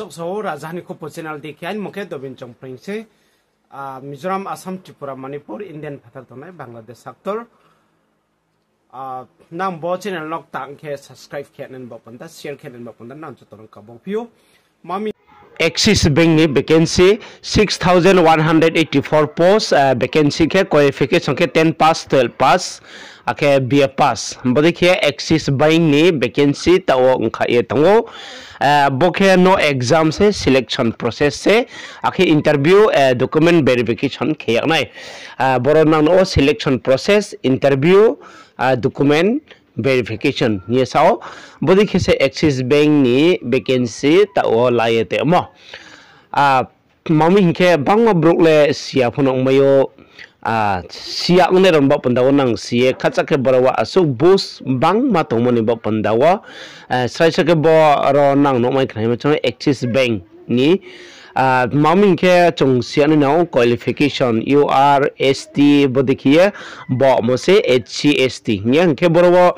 Achok so Rajani ko channel dikhian moke dobin chong pringse Mizoram Assam Tripura Manipur Indian phatar tonai Bangladesh sector nang bo channel nok tang ke subscribe khenan bo panda share khenan bo panda nam chotorong ka bo pio mami Axis Bank ni vacancy 6184 post vacancy ke qualification ke 10 pass 12 pass ake BA pass bodi ke Axis Bank ni vacancy tawo ngkha ye tango bokhe no exam se selection process se ake interview document verification khe nai boro nang no selection process interview document verification ye sao bodi khese Axis Bank ni vacancy tawo laite mo mami hinke bangma brokle sia phonong mayo sia ngne ron ba pandaw nang sie khachake barawa asuk bus bang ma tongmoni ba pandawa sraisake bo ro nang no mai khnai ma chong Axis Bank ni mami ke chung sia ni naw qualification URST bodikhiye bo mo se HCST nyang ke barawa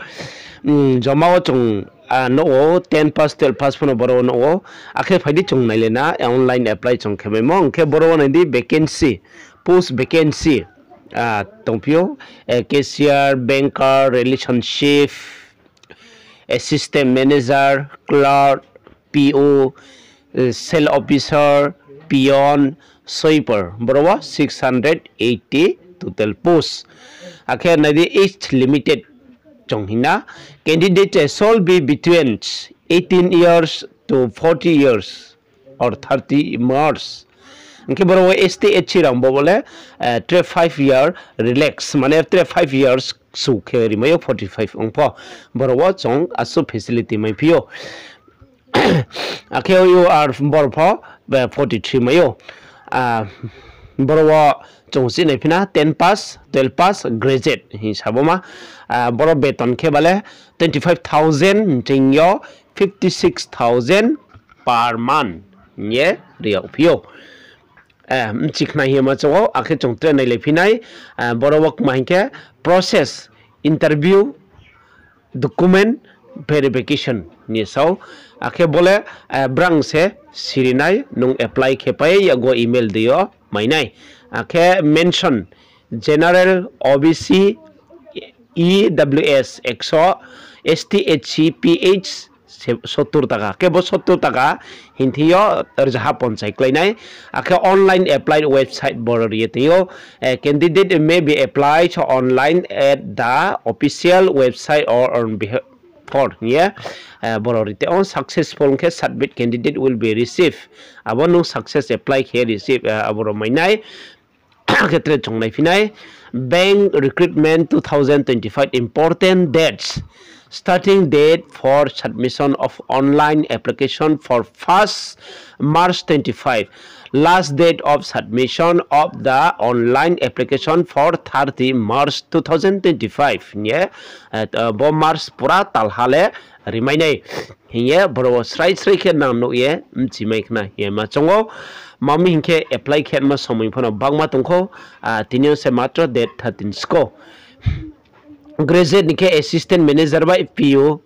jama chung no 10 pass 12 pass phono boro no akhe phaidi chung nailena online apply chung kheme mong ke boro na di vacancy post vacancy tongpio cashier banker relationship assistant manager clerk PO sales officer peon sweeper boro 680 total post akhe na di age limited Chonghina candidate shall be between 18 years to 40 years or 30 years. Nke boro STH rambo bole 5 year relax mane 5 years su kheri mayo 45 ongpo boro chong asu facility mai pio akhe you are boro 43 mayo boro chongsi nei phina 10 pass 12 pass graduate hi saboma boro beton ke bale 25000 jingyo 56000 per month ye riau pio chikna hi ma chawo akhe chongtre nei le phinai boro wak maike process interview document verification ni sau akhe bole brang se sirinai nung apply khepai yago email dio mainai akhe mention general OBC EWS 100 STHC PH 70 taka ke bo 70 taka hinthio arjaha ponchai klainai akhe online applied website border yetio candidate may be applied online at the official website or on behalf for yeah bororite on successful ke submit candidate will be received abonu success apply here receive aboro mainai ketre chongnai finai bank recruitment 2025 important dates starting date for submission of online application for 1st March 25 last date of submission of the online application for 30 March 2025 yeah bo March pura talhale remind hiye bro srai ke nang no ye mchimai khna ye ma chongo mami hinke apply khet ma somoi phono bangma tongkho tinio se matra date 13 sko graduate nike assistant manager ba PO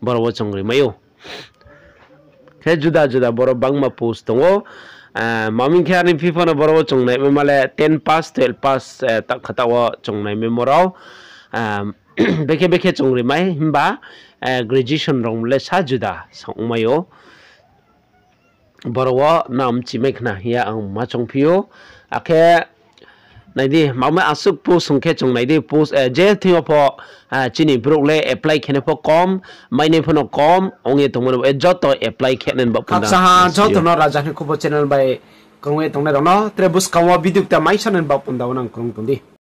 boro chongri mayo ke juda juda boro bangma post tongo mami khe ani phono boro chongnai male 10 pass 12 pass ta khatawa chongnai memorao beke beke chongri mai himba graduation rong le sa juda songmayo boro nam chimekna ya ang ma chongpio akhe naidi mama asuk post sungke chong naidi post je thio pho chini brokle apply khene pho kom maine phono kom onge tongmo joto apply khenen ba punda sa joto no raja ni ko channel bai kongwe tongne no trebus kawa biduk ta mai sanen ba punda onang kong tundi